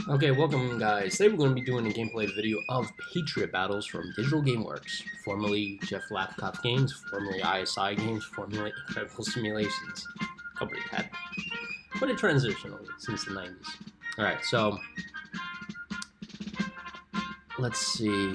Okay, welcome guys. Today we're going to be doing a gameplay video of Patriot battles from Digital Gameworks, formerly Jeff Laptop Games, formerly ISI Games, formerly Incredible Simulations. Company had quite a transition since the 90s. Alright, so let's see.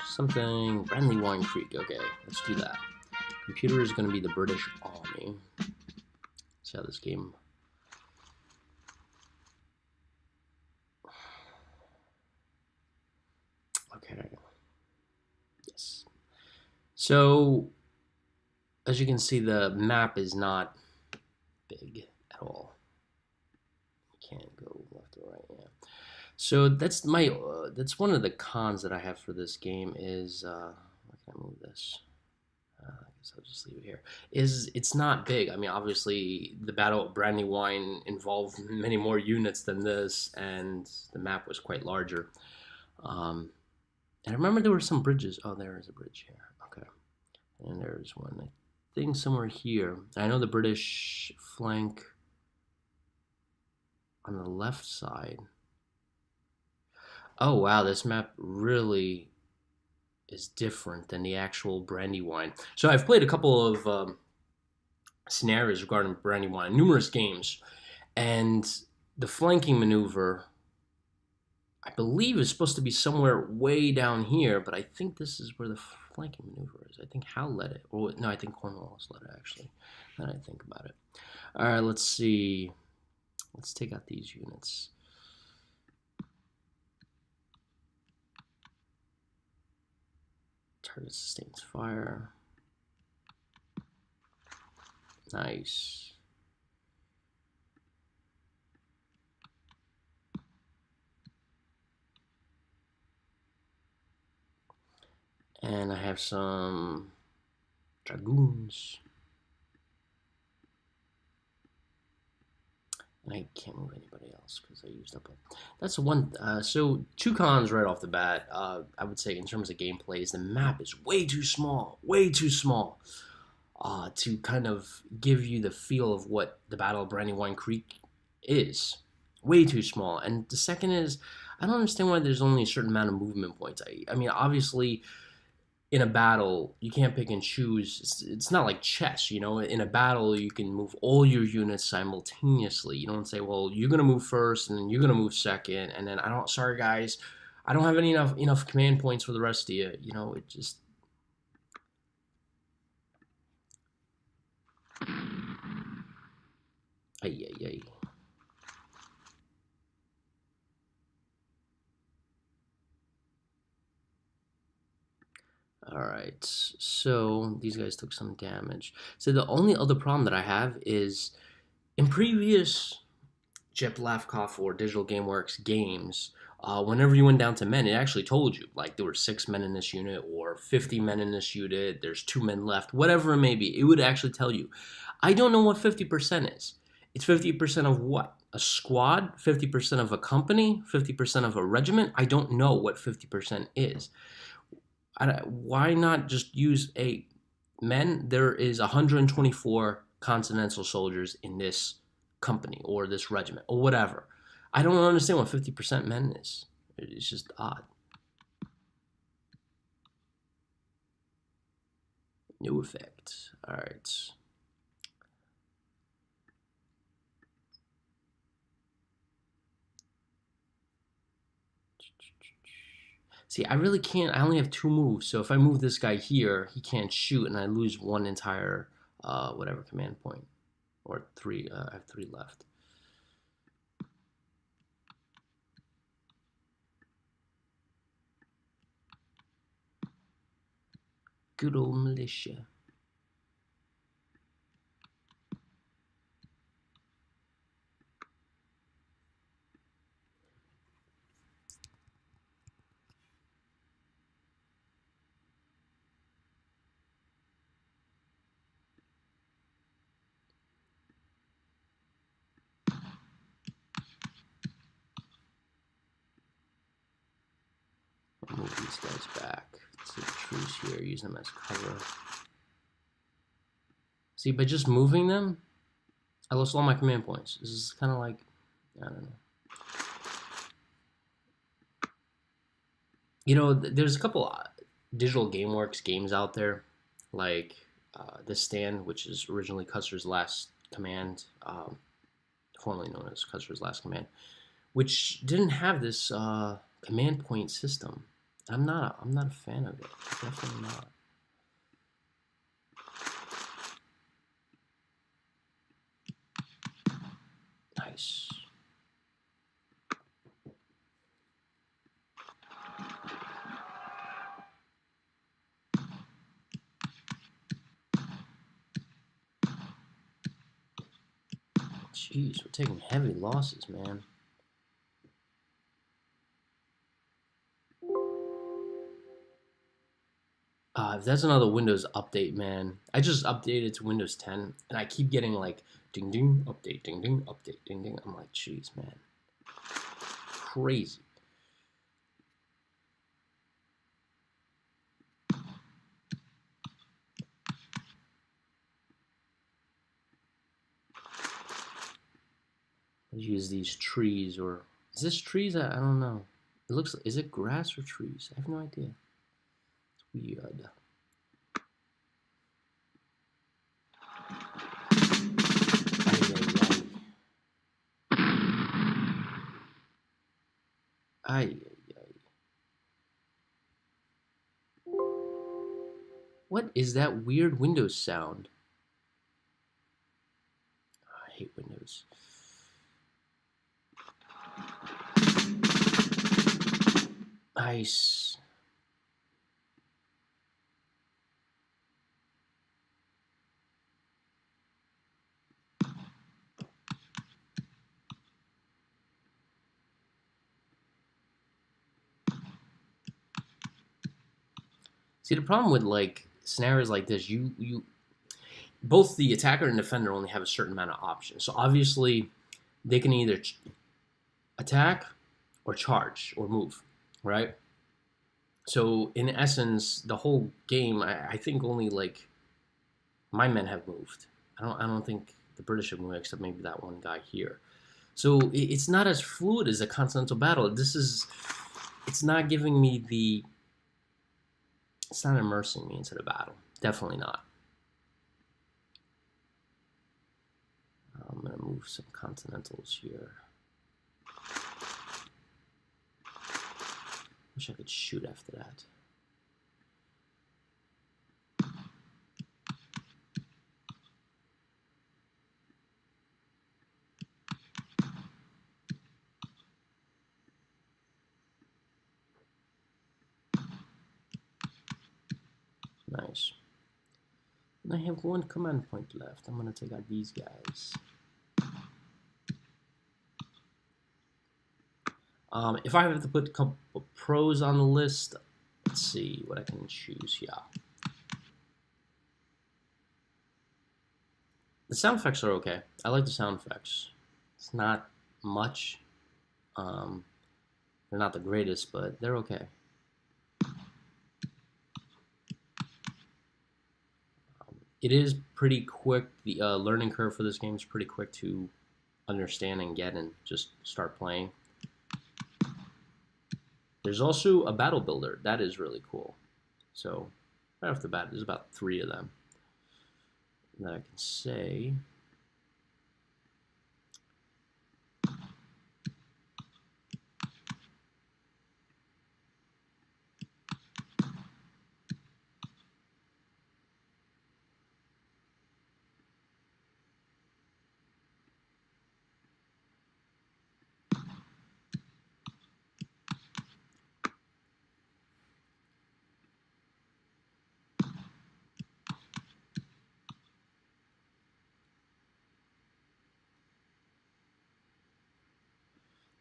Something, Brandywine Creek. Okay, let's do that. Computer is going to be the British Army. See how this game. Okay. Yes. So, as you can see, the map is not big at all. You can't go left or right. Yeah. So that's that's one of the cons that I have for this game is where can I move this? I guess I'll just leave it here. Is it's not big. I mean, obviously the Battle of Brandywine involved many more units than this, and the map was quite larger. Um, and I remember there were some bridges. Oh, there is a bridge here. Okay, and there's one. I think somewhere here. I know the British flank on the left side. Oh wow, this map really is different than the actual Brandywine. So I've played a couple of scenarios regarding Brandywine, numerous games, and the flanking maneuver, I believe, is supposed to be somewhere way down here, but I think this is where the flanking maneuver is. I think Hal led it. Or no, I think Cornwallis led it, actually, now that I think about it. All right, let's see. Let's take out these units. Target sustains fire. Nice. And I have some dragoons. And I can't move anybody else because I used up a... That's one... so, two cons right off the bat, I would say, in terms of gameplay, is the map is way too small. Way too small. To kind of give you the feel of what the Battle of Brandywine Creek is. Way too small. And the second is, I don't understand why there's only a certain amount of movement points. I mean, obviously, in a battle, you can't pick and choose. It's not like chess, you know. In a battle, you can move all your units simultaneously. You don't say, well, you're gonna move first, and then you're gonna move second, and then I don't. Sorry, guys, I don't have enough command points for the rest of you. You know, it just. Ay, ay, ay. Alright, so these guys took some damage. So the only other problem that I have is in previous Jep Lafkoff or Digital Gameworks games, whenever you went down to men, it actually told you, like, there were 6 men in this unit or 50 men in this unit, there's 2 men left, whatever it may be, it would actually tell you. I don't know what 50% is. It's 50% of what? A squad? 50% of a company? 50% of a regiment? I don't know what 50% is. Why not just use 8 men? There is 124 continental soldiers in this company or this regiment or whatever. I don't understand what 50% men is. It's just odd. New effect. All right. See, I really can't. I only have 2 moves, so if I move this guy here, he can't shoot, and I lose 1 entire, whatever command point, or 3. I have 3 left. Good old militia. Move these guys back to the trees here, use them as cover. See, by just moving them, I lost all my command points. This is kind of like, I don't know. There's a couple digital GameWorks games out there, like The Stand, which is originally Custer's Last Command, formerly known as Custer's Last Command, which didn't have this command point system. I'm not a fan of it. Definitely not. Nice. Jeez, we're taking heavy losses, man. If that's another Windows update, man. I just updated to Windows 10, and I keep getting like ding ding update, ding ding update, ding ding. I'm like, jeez, man, crazy. Let's use these trees, or is this trees? I don't know. It looks. Is it grass or trees? I have no idea. It's weird. Ay, ay, ay. What is that weird Windows sound? I hate Windows. Nice. See, the problem with like scenarios like this, you both the attacker and defender only have a certain amount of options. So obviously, they can either attack or charge or move, right? So in essence, the whole game, I think only like my men have moved. I don't think the British have moved except maybe that one guy here. So it's not as fluid as a continental battle. It's not giving me the, it's not immersing me into the battle. Definitely not. I'm gonna move some continentals here. Wish I could shoot after that. Nice. And I have one command point left. I'm gonna take out these guys. If I have to put a couple of pros on the list, let's see what I can choose here. The sound effects are okay. I like the sound effects. It's not much. They're not the greatest, but they're okay. It is pretty quick. The learning curve for this game is pretty quick to understand and get and just start playing. There's also a battle builder. That is really cool. So right off the bat, there's about 3 of them that I can say.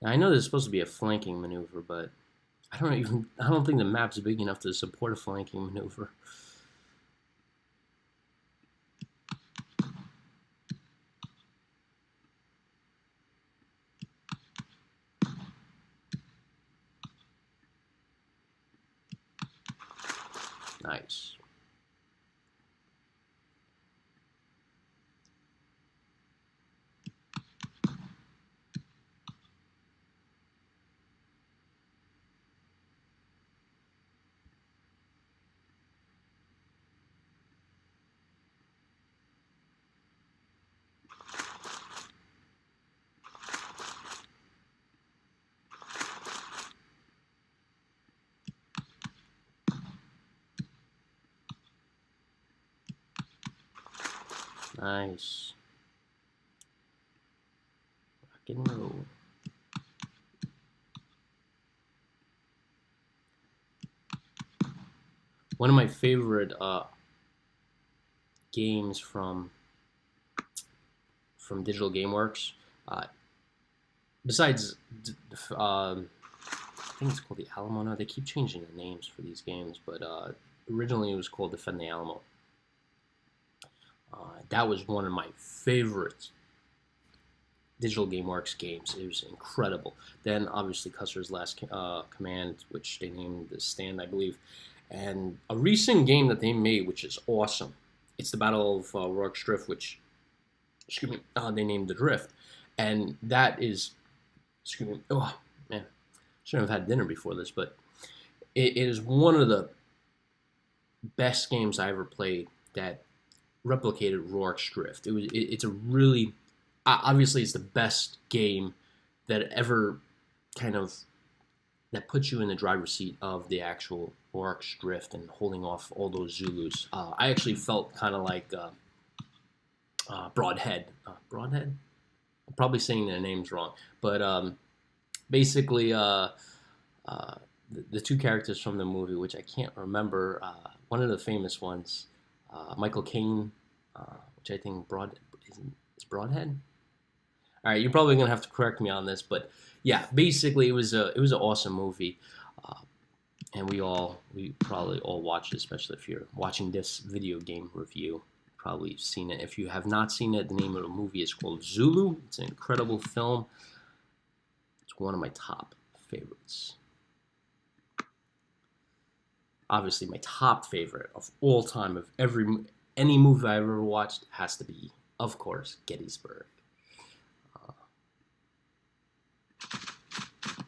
Now, I know this is supposed to be a flanking maneuver, but I don't think the map's big enough to support a flanking maneuver. Nice. Nice. Rock and roll. One of my favorite games from Digital GameWorks, uh, besides, I think it's called the Alamo. No, they keep changing the names for these games, but originally it was called Defend the Alamo. That was one of my favorite Digital GameWorks games. It was incredible. Then obviously Custer's Last Command, which they named The Stand, I believe, and a recent game that they made, which is awesome. It's the Battle of Rorke's Drift, which, excuse me, they named The Drift, and that is, excuse me, oh man, shouldn't have had dinner before this, but it is one of the best games I ever played that replicated Rorke's Drift. It's a really, obviously it's the best game that ever kind of, that puts you in the driver's seat of the actual Rorke's Drift and holding off all those Zulus. I actually felt kind of like Broadhead. Broadhead? I'm probably saying their names wrong, but basically the two characters from the movie, which I can't remember, one of the famous ones, Michael Caine, which I think is Broadhead. All right, you're probably gonna have to correct me on this, but yeah, basically it was an awesome movie, and we probably all watched it, especially if you're watching this video game review. Probably seen it. If you have not seen it, the name of the movie is called Zulu. It's an incredible film. It's one of my top favorites. Obviously, my top favorite of all time of any movie I've ever watched has to be, of course, Gettysburg.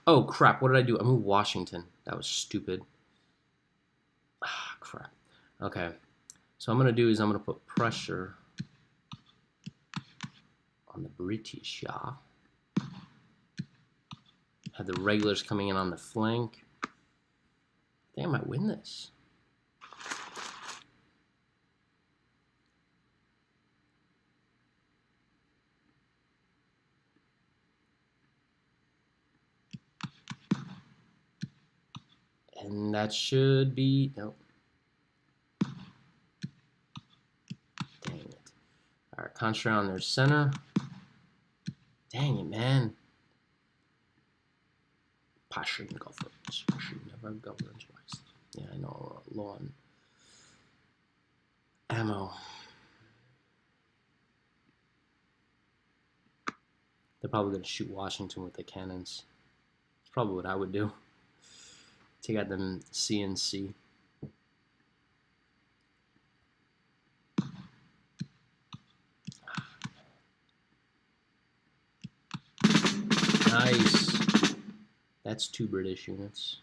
Oh crap! What did I do? I moved Washington. That was stupid. Ah, crap. Okay, so I'm gonna do is I'm gonna put pressure on the British. Yeah. Have the regulars coming in on the flank. I think I might win this. And that should be, nope. Dang it. All right, concentrate on their center. Dang it, man. Passion governs. Passion never governs wisely. Yeah, I know. Low on ammo. They're probably going to shoot Washington with the cannons. It's probably what I would do. Take out them CNC. Nice. That's 2 British units.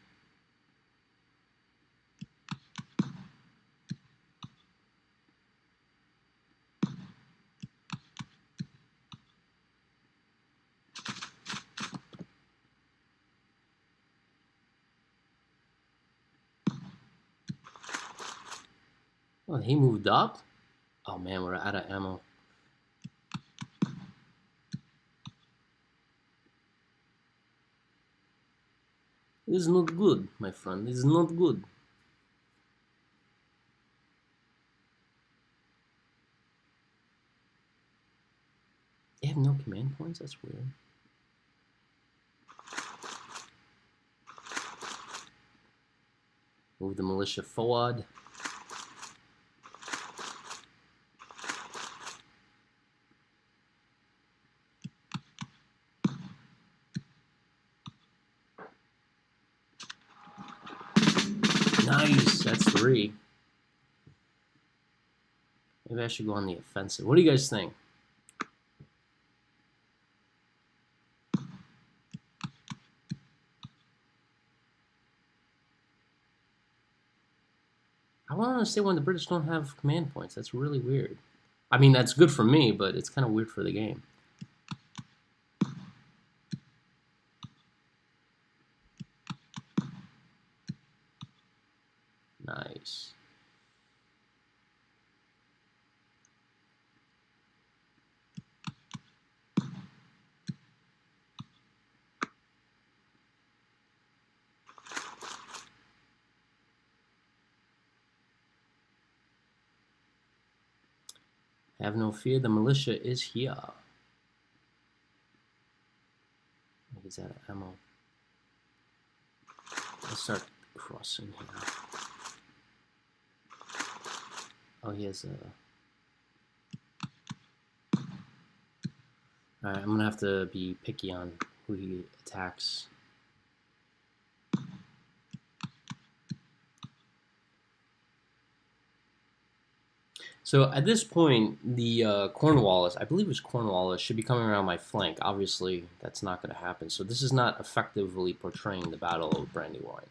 Oh, he moved up? Oh man, we're out of ammo. This is not good, my friend. This is not good. They have no command points? That's weird. Move the militia forward. Nice, that's 3. Maybe I should go on the offensive. What do you guys think? I want to understand why the British don't have command points. That's really weird. I mean, that's good for me, but it's kind of weird for the game. Nice. Have no fear, the militia is here. He's out of ammo. Let's start crossing here. Oh, he has a... Alright, I'm gonna have to be picky on who he attacks. So at this point, the Cornwallis, I believe it was Cornwallis, should be coming around my flank. Obviously, that's not going to happen. So this is not effectively portraying the Battle of Brandywine.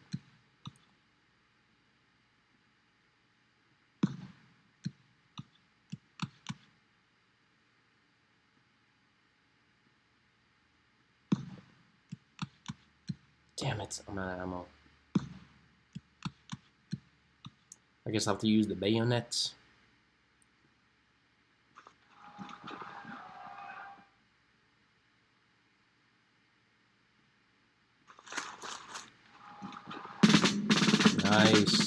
Damn it, I'm out of ammo. I guess I'll have to use the bayonets. Nice.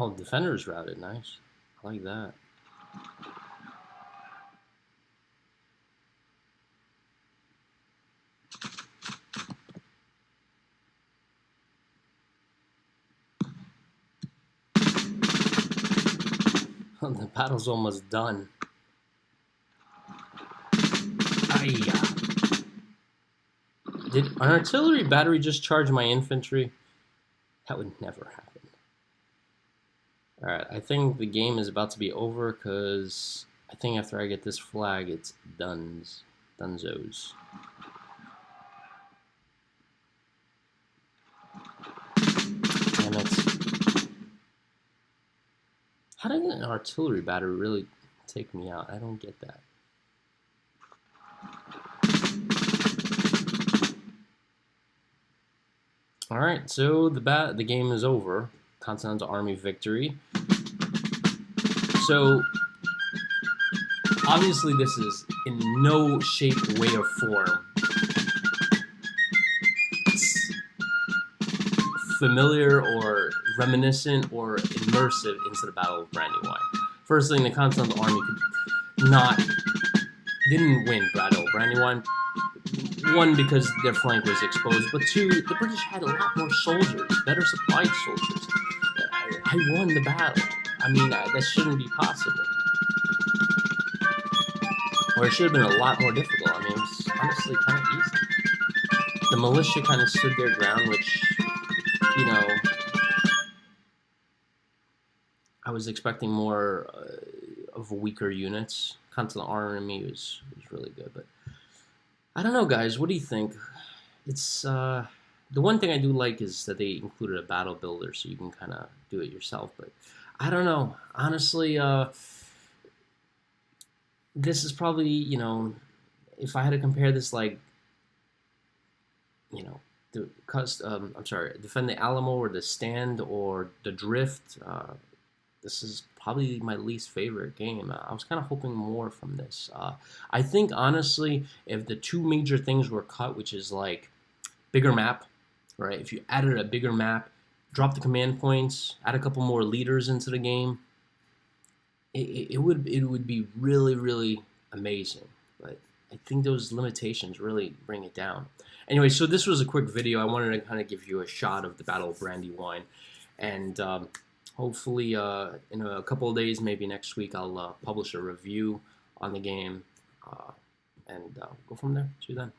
Oh, defenders routed. Nice. I like that. The battle's almost done. Did an artillery battery just charge my infantry? That would never happen. Alright, I think the game is about to be over because I think after I get this flag, it's dunzos. Damn it. How did an artillery battery really take me out? I don't get that. Alright, so the game is over. Continental Army victory. So, obviously this is in no shape, way, or form familiar or reminiscent or immersive into the Battle of Brandywine. First thing, the Continental Army didn't win Battle of Brandywine. One, because their flank was exposed, but two, the British had a lot more soldiers, better supplied soldiers. I won the battle. I mean, that shouldn't be possible. Or it should have been a lot more difficult. I mean, it was honestly kind of easy. The militia kind of stood their ground, which, you know, I was expecting more of weaker units. Continental Army was really good, but I don't know, guys. What do you think? It's the one thing I do like is that they included a battle builder, so you can kind of do it yourself. But I don't know. Honestly, this is probably, you know, if I had to compare this, like, you know, Defend the Alamo or the Stand or the Drift. This is probably my least favorite game. I was kind of hoping more from this. I think, honestly, if the two major things were cut, which is like bigger map, right? If you added a bigger map, drop the command points, add a couple more leaders into the game, it would be really, really amazing. But I think those limitations really bring it down. Anyway, so this was a quick video. I wanted to kind of give you a shot of the Battle of Brandywine, and hopefully in a couple of days, maybe next week, I'll publish a review on the game and go from there. See you then.